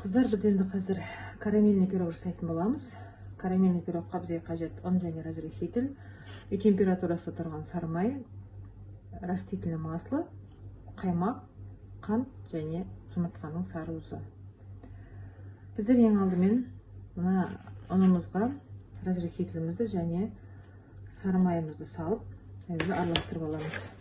Қыздар, біз енді қазір карамельный пирог жасайтын боламыз. Карамельный пирогқа бізге қажет ұн және разрыхитель, үй температурасы тұрған сары май, растительное масло, қаймақ, қант және жұмыртқаның сары уызы. Біздер ең алдымен мына ұнымызға разрыхителімізді және сары майымызды салып, араластырып аламыз.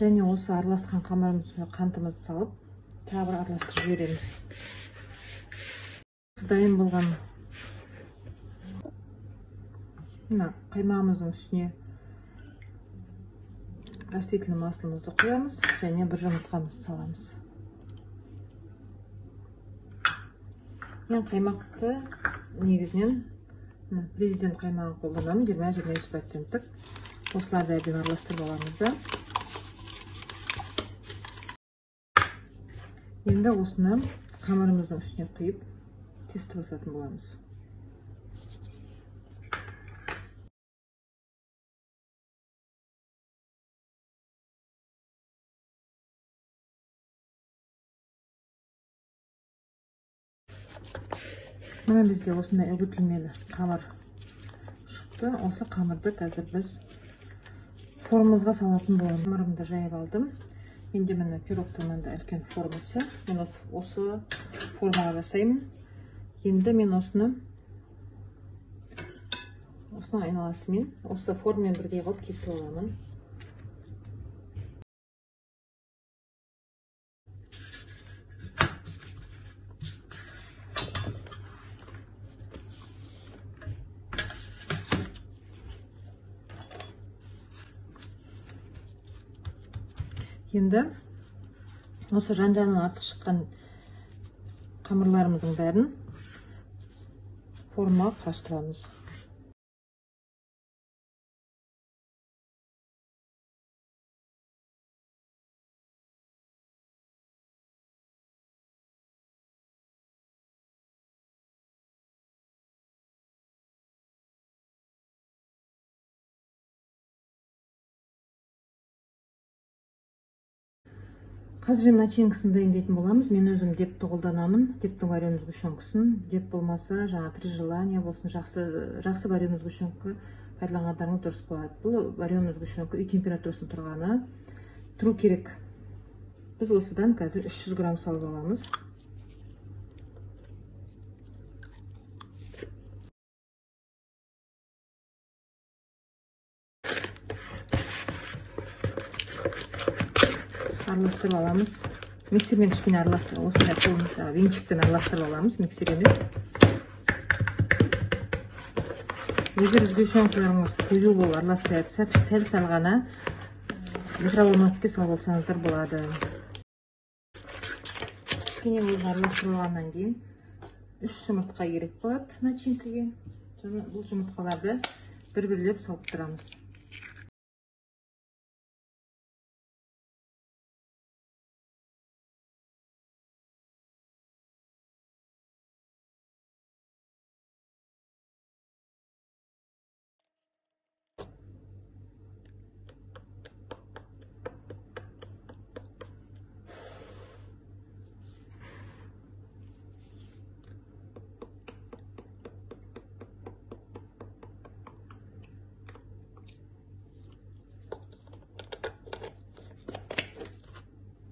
Және осы араласқан қамырымызға қантымызды салып, тағы бір араластырып жібереміз. Дайын болған қаймағымыздың үстіне растительный масломызды құямыз және бір жұмыртқамызды саламыз. Мен қаймақты негізінен президент қаймағын қолданамын, 20-25%. Осыларды әбден араластырып аламыз да. Енді осыны қамырымыздың үстіне құйып, тесті басатын боламыз. Мына бізде осындай үгітілмелі қамыр шықты. Осы қамырды қазір біз формамызға салатын боламыз. Қамырымды жайып алдым. Енді мені пирогтың мынандай үлкен формасы. Мен осы формаға жасаймын. Енді мен осыны айналасымен, осы формамен бірдей қылып кесіп аламын. Енді осы жан-жанынан артық шыққан қамырларымыздың бәрін формаға құрастырамыз. Қазір начинкасын дайындайтын боламыз. Мен өзім депті қолданамын. Дептің вареный сгущенкасын. Деп болмаса, жаңа три желания болсын, жақсы вареный сгущенка пайдаланғандарыңыз дұрыс болады. Бұл вареный сгущенка үй температурасы тұрғаны тұру керек. Біз осыдан қазір 300 грамм салып аламыз. Араластырып аламыз. Миксермен кішкене араластырып, осындай қолымызда венчикпен араластырып аламыз, миксер емес. Егер сгущенкаларыңыз қою болып араласпай жатса, сәл ғана микроволновкаға салып алсаңыздар болады. Кішкене болып араластырып алғаннан кейін 3 жұмыртқа керек болады начинкаға. Бұл жұмыртқаларды бір-бірлеп салып тұрамыз.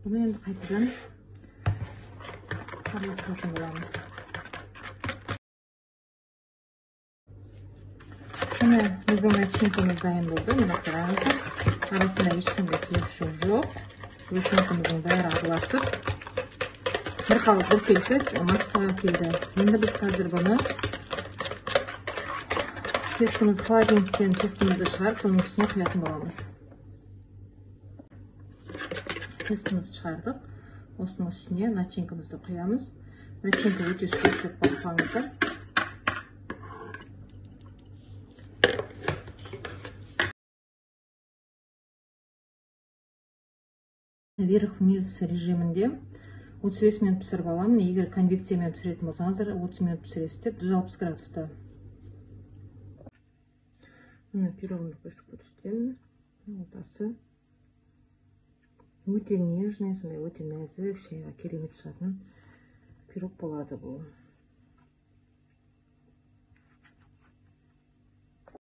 Бұны енді қайтадан араластыратын боламыз. Міне біздің начинкамыз дайын болды. Міне қараңыздар. Арасында ешқандай түйірші жоқ. Начинкамыздың бәрі араласып, бір қалып бір келіп массаға келді. Енді біз қазір бұны холодильниктен тестімізді шығарып, оның үстіне құятын боламыз. Тестімізді шығардық. Осының үстіне начинкамызды құямыз. Начинка өте суық деп қорықпаңыздар. Верх-вниз режимінде 35 минут пісіріп аламын. Егер конвекциямен пісіретін болсаңыздар 30 минут пісіресіздер, 160 градуста. мына пирогымды қосып көрсетемін. Ортасы өте нежный, сондай өте нәзік, шайға керемет шығатын пирог болады бұл.